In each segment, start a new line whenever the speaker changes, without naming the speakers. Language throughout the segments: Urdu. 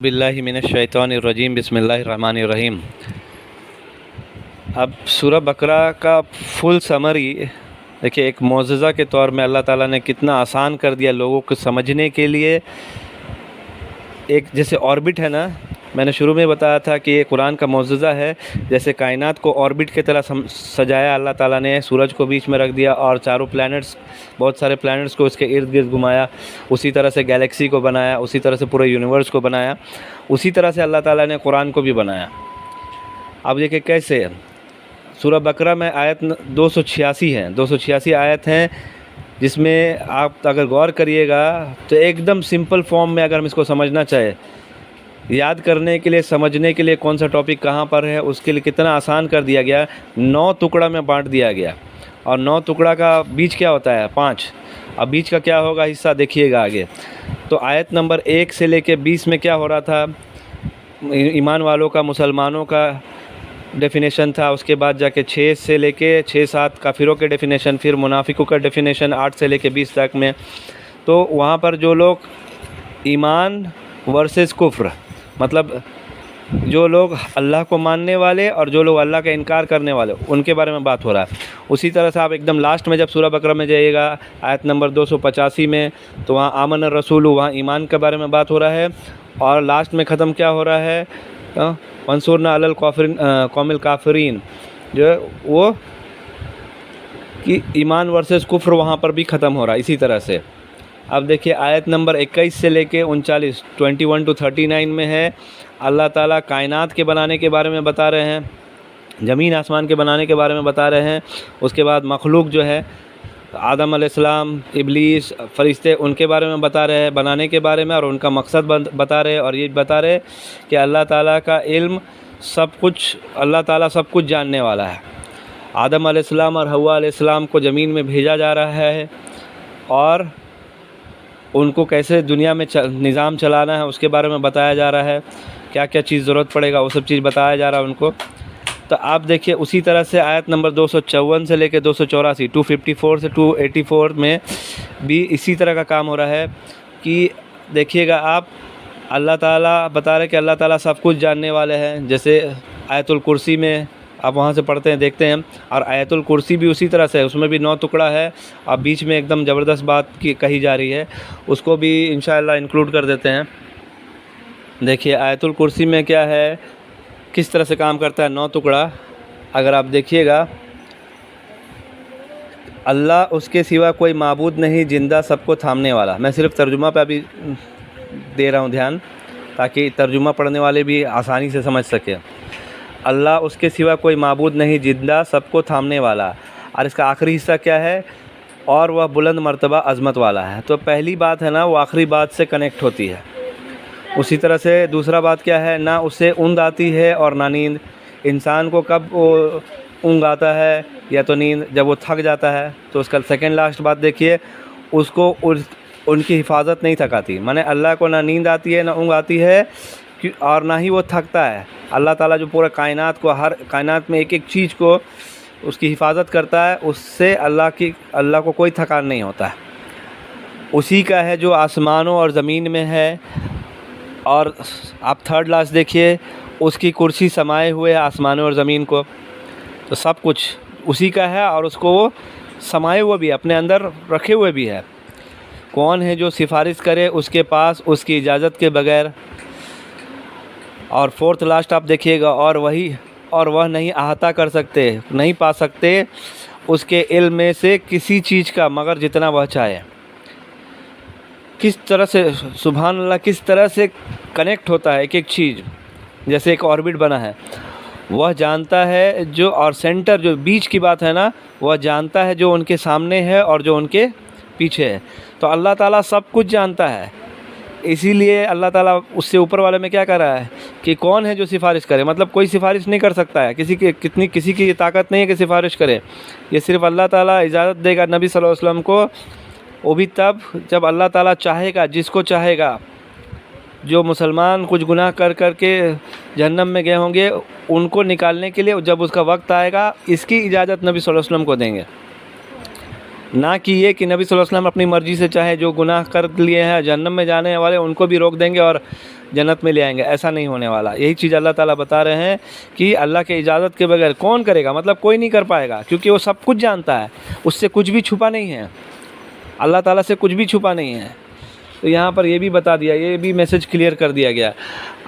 باللہ من الشیطان الرجیم بسم اللہ الرحمن الرحیم۔ اب سورہ بقرہ کا فل سمری دیکھیں، ایک معجزہ کے طور میں اللہ تعالیٰ نے کتنا آسان کر دیا لوگوں کو سمجھنے کے لیے۔ ایک جیسے آربٹ ہے نا، میں نے شروع میں بتایا تھا کہ یہ قرآن کا معجزہ ہے۔ جیسے کائنات کو آربٹ کی طرح سجایا اللہ تعالیٰ نے، سورج کو بیچ میں رکھ دیا اور چاروں پلانٹس، بہت سارے پلانٹس کو اس کے ارد گرد گھمایا، اسی طرح سے گیلیکسی کو بنایا، اسی طرح سے پورے یونیورس کو بنایا، اسی طرح سے اللہ تعالیٰ نے قرآن کو بھی بنایا۔ اب دیکھیں کیسے سورہ بقرہ میں آیت 286 ہیں، 286 آیت ہیں، جس میں آپ اگر غور کریے گا تو ایک دم سمپل فارم میں اگر ہم اس کو سمجھنا چاہے، یاد کرنے کے لیے، سمجھنے کے لیے کون سا ٹاپک کہاں پر ہے، اس کے لیے کتنا آسان کر دیا گیا۔ 9 ٹکڑا میں بانٹ دیا گیا، اور 9 ٹکڑا کا بیچ کیا ہوتا ہے؟ 5۔ اب بیچ کا کیا ہوگا حصہ دیکھیے گا آگے۔ تو آیت نمبر 1 سے لے کے 20 میں کیا ہو رہا تھا؟ ایمان والوں کا، مسلمانوں کا ڈیفینیشن تھا، اس کے بعد جا کے 6 سے لے کے 6-7 کافروں کے ڈیفینیشن، پھر منافقوں کا ڈیفینیشن 8 سے لے کے 20 تک میں۔ تو وہاں پر جو لوگ ایمان ورسز کفر، مطلب جو لوگ اللہ کو ماننے والے اور جو لوگ اللہ کا انکار کرنے والے، ان کے بارے میں بات ہو رہا ہے۔ اسی طرح سے آپ ایک دم لاسٹ میں جب سورہ بقرہ میں جائیے گا، آیت نمبر 285 میں، تو وہاں آمن الرسول، وہاں ایمان کے بارے میں بات ہو رہا ہے، اور لاسٹ میں ختم کیا ہو رہا ہے؟ منصورنا علی قوم الکافرین، جو ہے وہ کہ ایمان ورسز کفر وہاں پر بھی ختم ہو رہا ہے اسی طرح سے۔ اب دیکھیے آیت نمبر 21 سے لے کے 39، 21 to 39 میں ہے، اللہ تعالیٰ کائنات کے بنانے کے بارے میں بتا رہے ہیں، زمین آسمان کے بنانے کے بارے میں بتا رہے ہیں۔ اس کے بعد مخلوق جو ہے، آدم علیہ السلام، ابلیس، فرشتے، ان کے بارے میں بتا رہے ہیں، بنانے کے بارے میں، اور ان کا مقصد بتا رہے ہیں، اور یہ بتا رہے کہ اللہ تعالیٰ کا علم سب کچھ، اللہ تعالیٰ سب کچھ جاننے والا ہے۔ آدم علیہ السلام اور حوا علیہ السلام کو زمین میں بھیجا جا رہا ہے، اور ان کو کیسے دنیا میں نظام چلانا ہے اس کے بارے میں بتایا جا رہا ہے، کیا کیا چیز ضرورت پڑے گا وہ سب چیز بتایا جا رہا ہے ان کو۔ تو آپ دیکھیے اسی طرح سے آیت نمبر 254 سے لے کے 284، 254 سے 284 میں بھی اسی طرح کا کام ہو رہا ہے کہ دیکھیے گا آپ، اللہ تعالیٰ بتا رہے کہ اللہ تعالیٰ سب کچھ جاننے والے ہیں۔ جیسے آیت الکرسی میں آپ وہاں سے پڑھتے ہیں، دیکھتے ہیں، اور آیت الکرسی بھی اسی طرح سے، اس میں بھی 9 ٹکڑا ہے، اور بیچ میں ایک دم زبردست بات کی کہی جا رہی ہے، اس کو بھی انشاءاللہ انکلوڈ کر دیتے ہیں۔ دیکھیے آیت الکرسی میں کیا ہے، کس طرح سے کام کرتا ہے 9 ٹکڑا، اگر آپ دیکھیے گا، اللہ اس کے سوا کوئی معبود نہیں، زندہ سب کو تھامنے والا۔ میں صرف ترجمہ پہ ابھی دے رہا ہوں دھیان، تاکہ ترجمہ پڑھنے والے بھی آسانی سے سمجھ سکیں۔ اللہ اس کے سوا کوئی معبود نہیں، زندہ سب کو تھامنے والا، اور اس کا آخری حصہ کیا ہے؟ اور وہ بلند مرتبہ عظمت والا ہے۔ تو پہلی بات ہے نا، وہ آخری بات سے کنیکٹ ہوتی ہے۔ اسی طرح سے دوسرا بات کیا ہے؟ نہ اسے اونگ آتی ہے اور نہ نیند۔ انسان کو کب وہ اونگ آتا ہے یا تو نیند؟ جب وہ تھک جاتا ہے۔ تو اس کا سیکنڈ لاسٹ بات دیکھیے، اس کو ان کی حفاظت نہیں تھکاتی، مانے اللہ کو نہ نیند آتی ہے نہ اونگ آتی ہے، اور نہ ہی وہ تھکتا ہے۔ اللہ تعالیٰ جو پورا کائنات کو، ہر کائنات میں ایک ایک چیز کو اس کی حفاظت کرتا ہے، اس سے اللہ کو کوئی تھکان نہیں ہوتا ہے۔ اسی کا ہے جو آسمانوں اور زمین میں ہے، اور آپ تھرڈ لاسٹ دیکھیے، اس کی کرسی سمائے ہوئے ہے آسمانوں اور زمین کو۔ تو سب کچھ اسی کا ہے، اور اس کو وہ سمائے ہوئے بھی، اپنے اندر رکھے ہوئے بھی ہے۔ کون ہے جو سفارش کرے اس کے پاس اس کی اجازت کے بغیر؟ اور فورتھ لاسٹ آپ دیکھیے گا، اور وہ نہیں احاطہ کر سکتے، نہیں پا سکتے اس کے علم میں سے کسی چیز کا مگر جتنا وہ چاہے۔ کس طرح سے سبحان اللہ، کس طرح سے کنیکٹ ہوتا ہے ایک ایک چیز، جیسے ایک آربٹ بنا ہے، وہ جانتا ہے جو، اور سینٹر جو بیچ کی بات ہے نا، وہ جانتا ہے جو ان کے سامنے ہے اور جو ان کے پیچھے ہے۔ تو اللہ تعالیٰ سب کچھ جانتا ہے، اسی لیے اللہ تعالیٰ اس سے اوپر والے میں کیا کر رہا ہے کہ کون ہے جو سفارش کرے، مطلب کوئی سفارش نہیں کر سکتا ہے، کسی کی یہ طاقت نہیں ہے کہ سفارش کرے، یہ صرف اللہ تعالیٰ اجازت دے گا نبی صلی اللہ علیہ وسلم کو، وہ بھی تب جب اللہ تعالیٰ چاہے گا، جس کو چاہے گا۔ جو مسلمان کچھ گناہ کر کے جہنم میں گئے ہوں گے، ان کو نکالنے کے لیے جب اس کا وقت آئے گا، اس کی اجازت نبی صلی اللہ علیہ وسلم کو دیں گے، نہ کہ یہ کہ نبی صلی اللہ علیہ وسلم اپنی مرضی سے چاہے جو گناہ کر لیے ہیں جہنم میں جانے والے ان کو بھی روک دیں گے، اور جنت میں لے آئیں گے، ایسا نہیں ہونے والا۔ یہی چیز اللہ تعالیٰ بتا رہے ہیں کہ اللہ کے اجازت کے بغیر کون کرے گا، مطلب کوئی نہیں کر پائے گا، کیونکہ وہ سب کچھ جانتا ہے، اس سے کچھ بھی چھپا نہیں ہے، اللہ تعالیٰ سے کچھ بھی چھپا نہیں ہے۔ تو یہاں پر یہ بھی بتا دیا، یہ بھی میسج کلیئر کر دیا گیا۔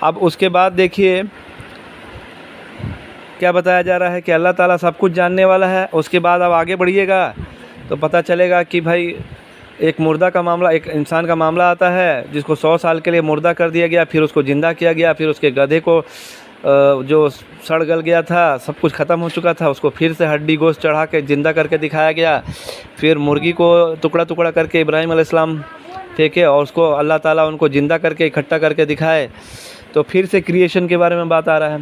اب اس کے بعد دیکھیے کیا بتایا جا رہا ہے کہ اللہ تعالیٰ سب کچھ جاننے والا ہے۔ اس کے بعد اب آگے بڑھیے گا تو پتہ چلے گا کہ بھائی ایک مردہ کا معاملہ، ایک انسان کا معاملہ آتا ہے جس کو 100 سال کے لیے مردہ کر دیا گیا، پھر اس کو زندہ کیا گیا، پھر اس کے گدھے کو جو سڑ گل گیا تھا، سب کچھ ختم ہو چکا تھا، اس کو پھر سے ہڈی گوشت چڑھا کے زندہ کر کے دکھایا گیا۔ پھر مرغی کو ٹکڑا ٹکڑا کر کے ابراہیم علیہ السلام پھینکے اور اس کو اللہ تعالیٰ ان کو زندہ کر کے اکٹھا کر کے دکھائے۔ تو پھر سے کریشن کے بارے میں بات آ رہا ہے۔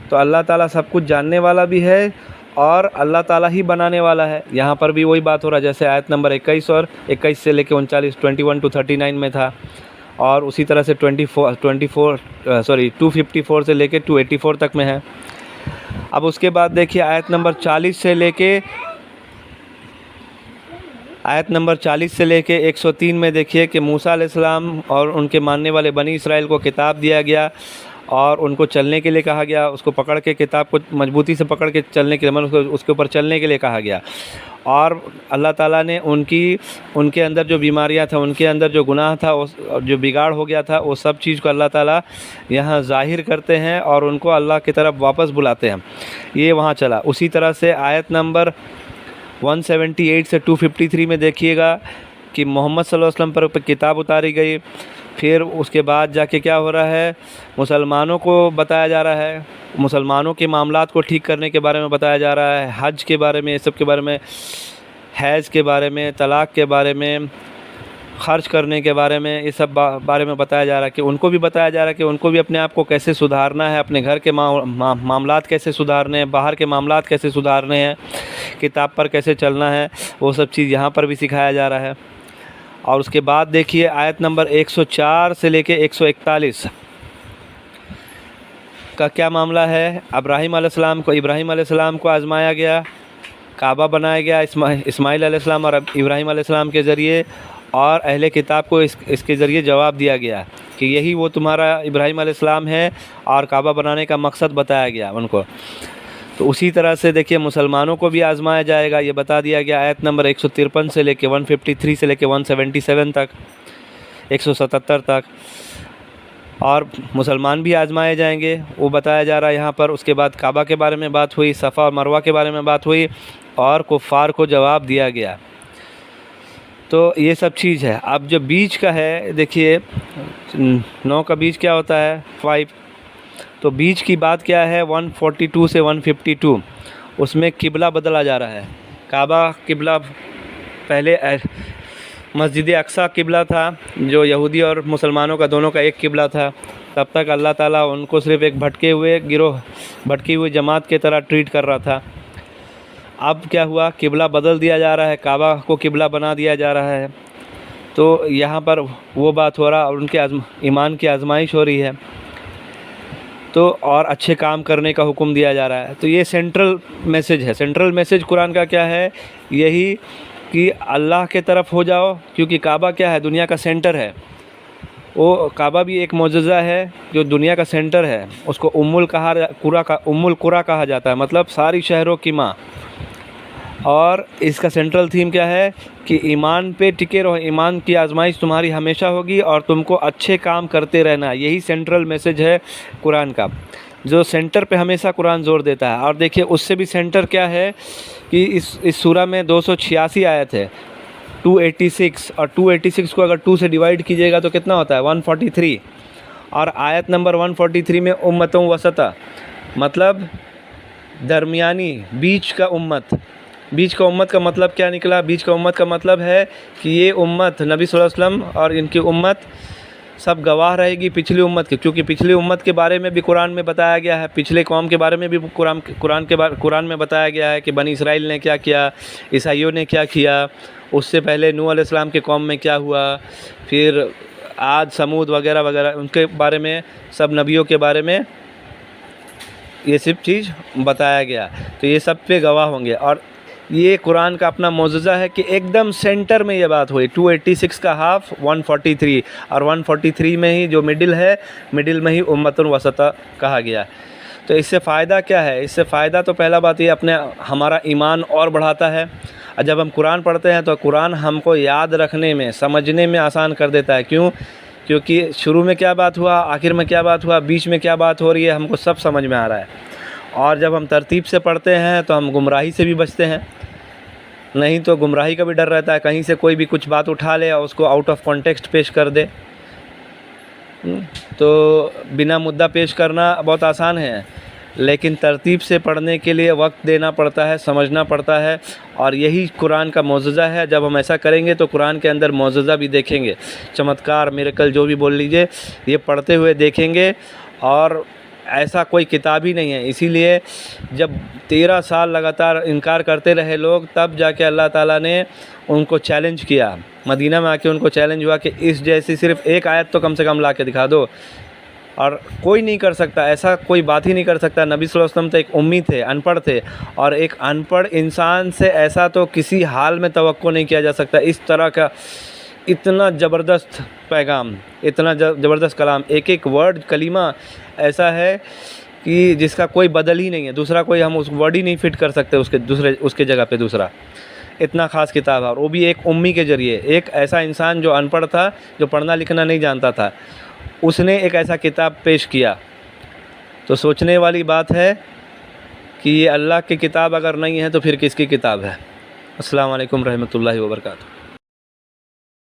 تو اللہ تعالیٰ سب کچھ جاننے والا بھی ہے اور اللہ تعالیٰ ہی بنانے والا ہے۔ یہاں پر بھی وہی بات ہو رہا ہے جیسے آیت نمبر 21 اور 21 سے لے کے 39 21 to 39 میں تھا، اور اسی طرح سے 254 سے لے کے 284 تک میں ہے۔ اب اس کے بعد دیکھیے آیت نمبر 40 سے لے کے 103 میں دیکھیے کہ موسیٰ علیہ السلام اور ان کے ماننے والے بنی اسرائیل کو کتاب دیا گیا اور ان کو چلنے کے لیے کہا گیا، اس کو پکڑ کے کتاب کو مضبوطی سے پکڑ کے چلنے کے لیے، اس کے اوپر چلنے کے لیے کہا گیا۔ اور اللہ تعالیٰ نے ان کے اندر جو بیماریاں تھا، ان کے اندر جو گناہ تھا، جو بگاڑ ہو گیا تھا، وہ سب چیز کو اللہ تعالیٰ یہاں ظاہر کرتے ہیں اور ان کو اللہ کی طرف واپس بلاتے ہیں۔ یہ وہاں چلا۔ اسی طرح سے آیت نمبر 178 سے 253 میں دیکھیے گا کہ محمد صلی اللہ علیہ وسلم پر کتاب اتاری گئی۔ پھر اس کے بعد جا کے کیا ہو رہا ہے، مسلمانوں کو بتایا جا رہا ہے، مسلمانوں کے معاملات کو ٹھیک کرنے کے بارے میں بتایا جا رہا ہے، حج کے بارے میں، یہ سب کے بارے میں، حیض کے بارے میں، طلاق کے بارے میں، خرچ کرنے کے بارے میں، یہ سب بارے میں بتایا جا رہا ہے کہ ان کو بھی بتایا جا رہا ہے کہ ان کو بھی اپنے آپ کو کیسے سدھارنا ہے، اپنے گھر کے معاملات کیسے سدھارنے ہیں، باہر کے معاملات کیسے سدھارنے ہیں، کتاب پر کیسے چلنا ہے، وہ سب چیز یہاں پر بھی سکھایا جا رہا ہے۔ اور اس کے بعد دیکھیے آیت نمبر 104 سے لے کے 141 کا کیا معاملہ ہے۔ ابراہیم علیہ السلام کو آزمایا گیا، کعبہ بنایا گیا اسماعیل علیہ السلام اور ابراہیم علیہ السلام کے ذریعے، اور اہل کتاب کو اس کے ذریعے جواب دیا گیا کہ یہی وہ تمہارا ابراہیم علیہ السلام ہے، اور کعبہ بنانے کا مقصد بتایا گیا ان کو۔ تو اسی طرح سے دیکھیے مسلمانوں کو بھی آزمایا جائے گا، یہ بتا دیا گیا آیت نمبر 153 سے لے کے 153 سے لے کے 177 تک، 177 تک، اور مسلمان بھی آزمائے جائیں گے، وہ بتایا جا رہا ہے یہاں پر۔ اس کے بعد کعبہ کے بارے میں بات ہوئی، صفا اور مروہ کے بارے میں بات ہوئی، اور کفار کو جواب دیا گیا۔ تو یہ سب چیز ہے۔ اب جو بیچ کا ہے دیکھیے 9 کا بیچ کیا ہوتا ہے 5، تو بیچ کی بات کیا ہے 142 سے 152، اس میں قبلہ بدلا جا رہا ہے۔ کعبہ قبلہ پہلے مسجد اقصیٰ قبلہ تھا، جو یہودی اور مسلمانوں کا دونوں کا ایک قبلہ تھا، تب تک اللہ تعالیٰ ان کو صرف ایک بھٹکی ہوئے جماعت کی طرح ٹریٹ کر رہا تھا۔ اب کیا ہوا، قبلہ بدل دیا جا رہا ہے، کعبہ کو قبلہ بنا دیا جا رہا ہے۔ تو یہاں پر وہ بات ہو رہا اور ان کے ایمان کی آزمائش ہو رہی ہے، تو اور اچھے کام کرنے کا حکم دیا جا رہا ہے۔ تو یہ سینٹرل میسج ہے۔ سینٹرل میسج قرآن کا کیا ہے، یہی کہ اللہ کے طرف ہو جاؤ، کیونکہ کعبہ کیا ہے، دنیا کا سینٹر ہے۔ وہ کعبہ بھی ایک معجزہ ہے جو دنیا کا سینٹر ہے، اس کو ام القریٰ کہا جاتا ہے، مطلب ساری شہروں کی ماں۔ اور اس کا سینٹرل تھیم کیا ہے کہ ایمان پہ ٹکے رہو، ایمان کی آزمائش تمہاری ہمیشہ ہوگی اور تم کو اچھے کام کرتے رہنا، یہی سینٹرل میسج ہے قرآن کا، جو سینٹر پہ ہمیشہ قرآن زور دیتا ہے۔ اور دیکھیے اس سے بھی سینٹر کیا ہے کہ اس سورہ میں 286 آیت ہے، 286، اور 286 کو اگر 2 سے ڈیوائڈ کیجیے گا تو کتنا ہوتا ہے 143، اور آیت نمبر 143 میں امتوں وسطہ، مطلب درمیانی، بیچ کا امت۔ بیچ کا امت کا مطلب کیا نکلا، بیچ کا امت کا مطلب ہے کہ یہ امت نبی صلی اللہ علیہ وسلم اور ان کی امت سب گواہ رہے گی پچھلی امت کی، کیونکہ پچھلی امت کے بارے میں بھی قرآن میں بتایا گیا ہے، پچھلے قوم کے بارے میں بھی قرآن میں بتایا گیا ہے کہ بنی اسرائیل نے کیا کیا، عیسائیوں نے کیا کیا، اس سے پہلے نوح علیہ السلام کے قوم میں کیا ہوا، پھر عاد ثمود وغیرہ وغیرہ، ان کے بارے میں، سب نبیوں کے بارے میں یہ سب چیز بتایا گیا، تو یہ سب پہ گواہ ہوں گے۔ اور یہ قرآن کا اپنا معجزہ ہے کہ ایک دم سینٹر میں یہ بات ہوئی. 286 کا ہاف 143 اور 143 میں ہی جو مڈل ہے، مڈل میں ہی امۃ وسطیٰ کہا گیا. تو اس سے فائدہ کیا ہے؟ اس سے فائدہ تو پہلا بات یہ ہمارا ایمان اور بڑھاتا ہے. اور جب ہم قرآن پڑھتے ہیں تو قرآن ہم کو یاد رکھنے میں، سمجھنے میں آسان کر دیتا ہے. کیونکہ شروع میں کیا بات ہوا، آخر میں کیا بات ہوا، بیچ میں کیا بات ہو رہی ہے، ہم کو سب سمجھ میں آ رہا ہے. اور جب ہم ترتیب سے پڑھتے ہیں تو ہم گمراہی سے بھی بچتے ہیں. نہیں تو گمراہی کا بھی ڈر رہتا ہے، کہیں سے کوئی بھی کچھ بات اٹھا لے اور اس کو آؤٹ آف کانٹیکسٹ پیش کر دے. تو بنا مدعا پیش کرنا بہت آسان ہے، لیکن ترتیب سے پڑھنے کے لیے وقت دینا پڑتا ہے، سمجھنا پڑتا ہے. اور یہی قرآن کا معجزہ ہے. جب ہم ایسا کریں گے تو قرآن کے اندر معجزہ بھی دیکھیں گے، چمتکار، میریکل، جو بھی بول لیجئے، یہ پڑھتے ہوئے دیکھیں گے. اور ایسا کوئی کتاب ہی نہیں ہے. اسی لیے جب 13 سال لگاتار انکار کرتے رہے لوگ، تب جا کے اللہ تعالیٰ نے ان کو چیلنج کیا. مدینہ میں آ کے ان کو چیلنج ہوا کہ اس جیسی صرف ایک آیت تو کم سے کم لا کے دکھا دو. اور کوئی نہیں کر سکتا، ایسا کوئی بات ہی نہیں کر سکتا. نبی صلی اللہ علیہ وسلم تو ایک امی تھے، ان پڑھ تھے، اور ایک ان پڑھ انسان سے ایسا تو کسی حال میں توقع نہیں کیا جا سکتا. اس طرح کا اتنا زبردست پیغام، اتنا زبردست کلام، ایک ایک ورڈ، کلمہ ایسا ہے کہ جس کا کوئی بدل ہی نہیں ہے. دوسرا کوئی ہم اس ورڈ ہی نہیں فٹ کر سکتے اس کے جگہ پہ دوسرا. اتنا خاص کتاب ہے، اور وہ بھی ایک امی کے ذریعے. ایک ایسا انسان جو ان پڑھ تھا، جو پڑھنا لکھنا نہیں جانتا تھا، اس نے ایک ایسا کتاب پیش کیا. تو سوچنے والی بات ہے کہ یہ اللہ کی کتاب اگر نہیں ہے تو پھر کس کی کتاب ہے. السلام علیکم رحمۃ اللہ وبرکاتہ.